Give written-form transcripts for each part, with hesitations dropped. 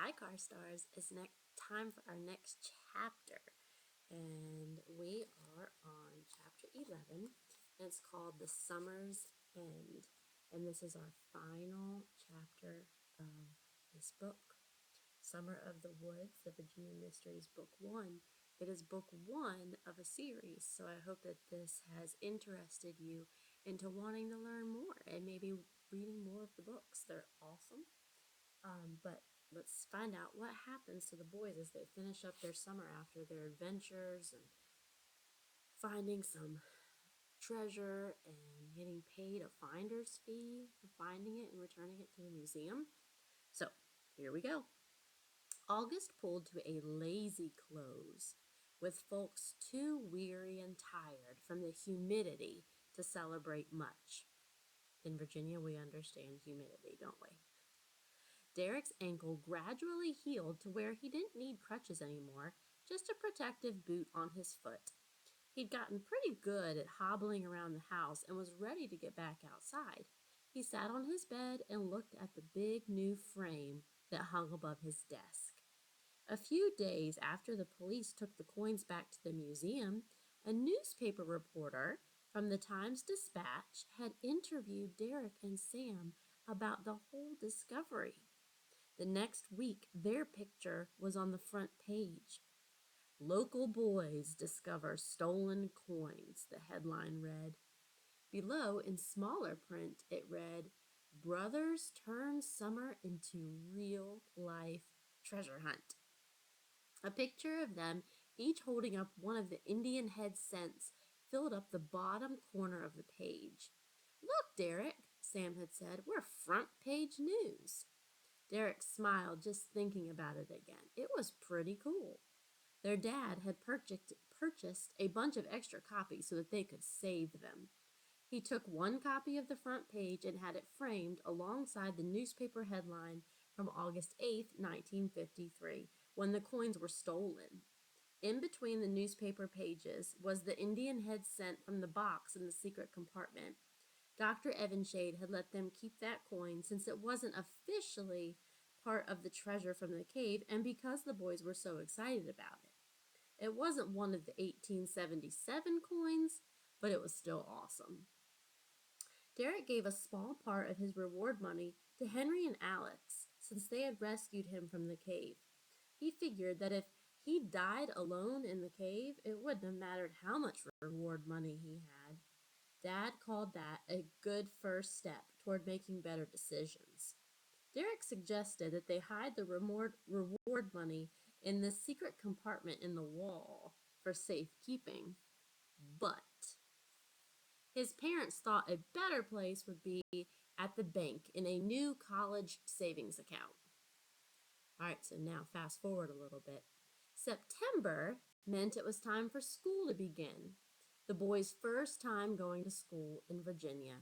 Hi, Car Stars. It's time for our next chapter. And we are on chapter 11. And it's called The Summer's End. And this is our final chapter of this book. Summer of the Woods, The Virginia Mysteries, Book 1. It is book 1 of a series, so I hope that this has interested you into wanting to learn more and maybe reading more of the books. They're awesome. But let's find out what happens to the boys as they finish up their summer after their adventures and finding some treasure and getting paid a finder's fee for finding it and returning it to the museum. So here we go. August pulled to a lazy close, with folks too weary and tired from the humidity to celebrate much. In Virginia, we understand humidity, don't we? Derek's ankle gradually healed to where he didn't need crutches anymore, just a protective boot on his foot. He'd gotten pretty good at hobbling around the house and was ready to get back outside. He sat on his bed and looked at the big new frame that hung above his desk. A few days after the police took the coins back to the museum, a newspaper reporter from the Times-Dispatch had interviewed Derek and Sam about the whole discovery. The next week, their picture was on the front page. Local boys discover stolen coins, the headline read. Below, in smaller print, it read, Brothers turn summer into real-life treasure hunt. A picture of them, each holding up one of the Indian head cents, filled up the bottom corner of the page. Look, Derek, Sam had said, we're front page news. Derek smiled just thinking about it again. It was pretty cool. Their dad had purchased a bunch of extra copies so that they could save them. He took one copy of the front page and had it framed alongside the newspaper headline from August 8th, 1953, when the coins were stolen. In between the newspaper pages was the Indian head cent from the box in the secret compartment. Dr. Evanshade had let them keep that coin since it wasn't officially part of the treasure from the cave and because the boys were so excited about it. It wasn't one of the 1877 coins, but it was still awesome. Derek gave a small part of his reward money to Henry and Alex since they had rescued him from the cave. He figured that if he died alone in the cave, it wouldn't have mattered how much reward money he had. Dad called that a good first step toward making better decisions. Derek suggested that they hide the reward money in the secret compartment in the wall for safekeeping. But his parents thought a better place would be at the bank in a new college savings account. All right, so now fast forward a little bit. September meant it was time for school to begin. The boys' first time going to school in Virginia.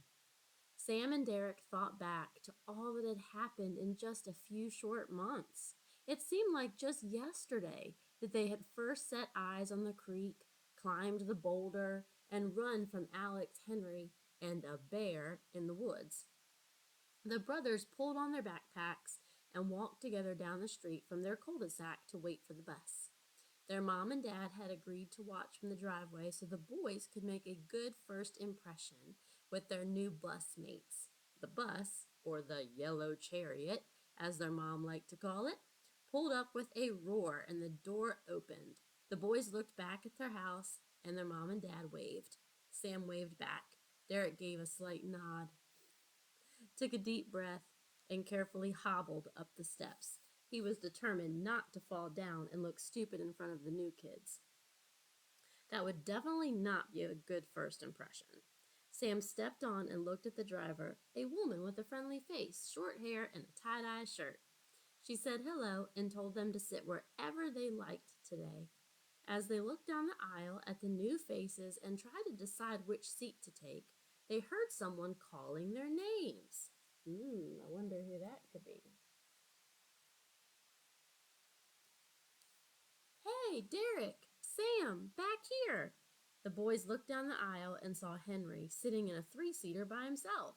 Sam and Derek thought back to all that had happened in just a few short months. It seemed like just yesterday that they had first set eyes on the creek, climbed the boulder, and run from Alex, Henry, and a bear in the woods. The brothers pulled on their backpacks and walked together down the street from their cul-de-sac to wait for the bus. Their mom and dad had agreed to watch from the driveway so the boys could make a good first impression with their new bus mates. The bus, or the yellow chariot, as their mom liked to call it, pulled up with a roar and the door opened. The boys looked back at their house and their mom and dad waved. Sam waved back. Derek gave a slight nod, took a deep breath, and carefully hobbled up the steps. He was determined not to fall down and look stupid in front of the new kids. That would definitely not be a good first impression. Sam stepped on and looked at the driver, a woman with a friendly face, short hair, and a tie-dye shirt. She said hello and told them to sit wherever they liked today. As they looked down the aisle at the new faces and tried to decide which seat to take, they heard someone calling their names. I wonder who that could be. Hey, Derek, Sam, back here. The boys looked down the aisle and saw Henry sitting in a three-seater by himself.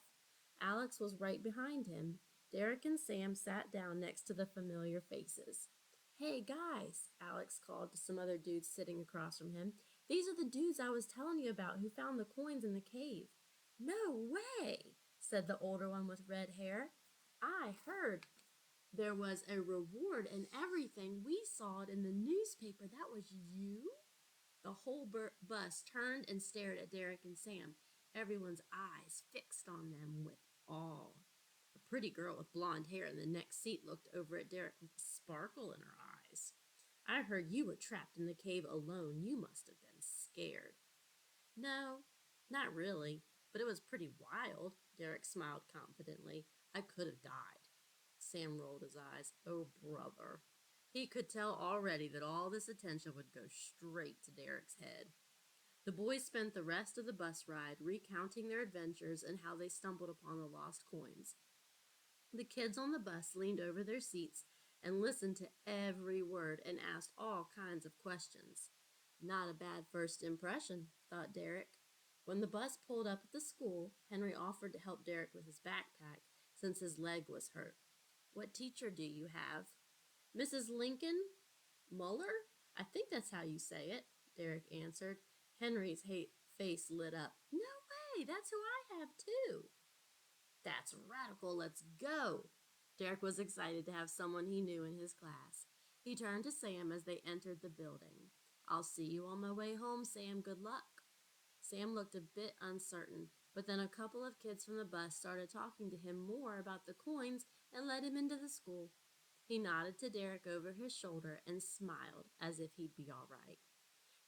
Alex was right behind him. Derek and Sam sat down next to the familiar faces. Hey guys, Alex called to some other dudes sitting across from him. These are the dudes I was telling you about who found the coins in the cave. No way, said the older one with red hair. I heard there was a reward and everything. We saw it in the newspaper. That was you? The whole bus turned and stared at Derek and Sam, everyone's eyes fixed on them with awe. A pretty girl with blonde hair in the next seat looked over at Derek with a sparkle in her eyes. I heard you were trapped in the cave alone. You must have been scared. No, not really, but it was pretty wild, Derek smiled confidently. I could have died. Sam rolled his eyes. Oh, brother. He could tell already that all this attention would go straight to Derek's head. The boys spent the rest of the bus ride recounting their adventures and how they stumbled upon the lost coins. The kids on the bus leaned over their seats and listened to every word and asked all kinds of questions. Not a bad first impression, thought Derek. When the bus pulled up at the school, Henry offered to help Derek with his backpack since his leg was hurt. What teacher do you have? Mrs. Lincoln Muller? I think that's how you say it, Derek answered. Henry's face lit up. No way, that's who I have too. That's radical, let's go. Derek was excited to have someone he knew in his class. He turned to Sam as they entered the building. I'll see you on my way home, Sam. Good luck. Sam looked a bit uncertain, but then a couple of kids from the bus started talking to him more about the coins and led him into the school. He nodded to Derek over his shoulder and smiled as if he'd be all right.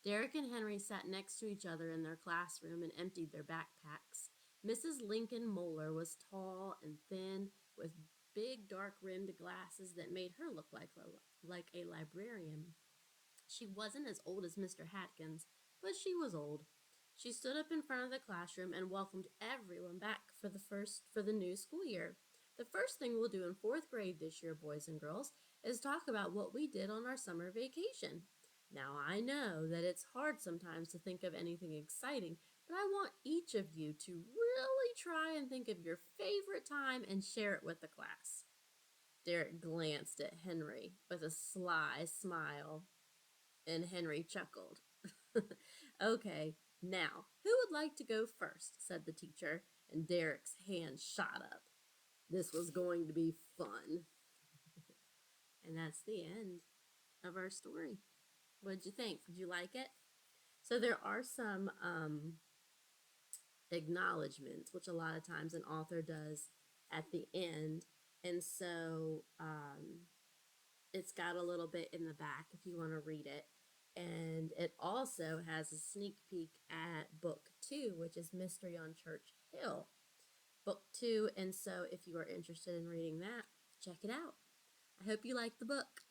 Derek and Henry sat next to each other in their classroom and emptied their backpacks. Mrs. Lincoln Moeller was tall and thin, with big dark-rimmed glasses that made her look like a librarian. She wasn't as old as Mr. Hatkins, but she was old. She stood up in front of the classroom and welcomed everyone back for the new school year. The first thing we'll do in 4th grade this year, boys and girls, is talk about what we did on our summer vacation. Now, I know that it's hard sometimes to think of anything exciting, but I want each of you to really try and think of your favorite time and share it with the class. Derek glanced at Henry with a sly smile, and Henry chuckled. Okay, now, who would like to go first? Said the teacher, and Derek's hand shot up. This was going to be fun. And that's the end of our story. What did you think? Did you like it? So there are some acknowledgments, which a lot of times an author does at the end. And so it's got a little bit in the back if you want to read it. And it also has a sneak peek at book 2, which is Mystery on Church Hill. Book 2, and so if you are interested in reading that, check it out. I hope you like the book.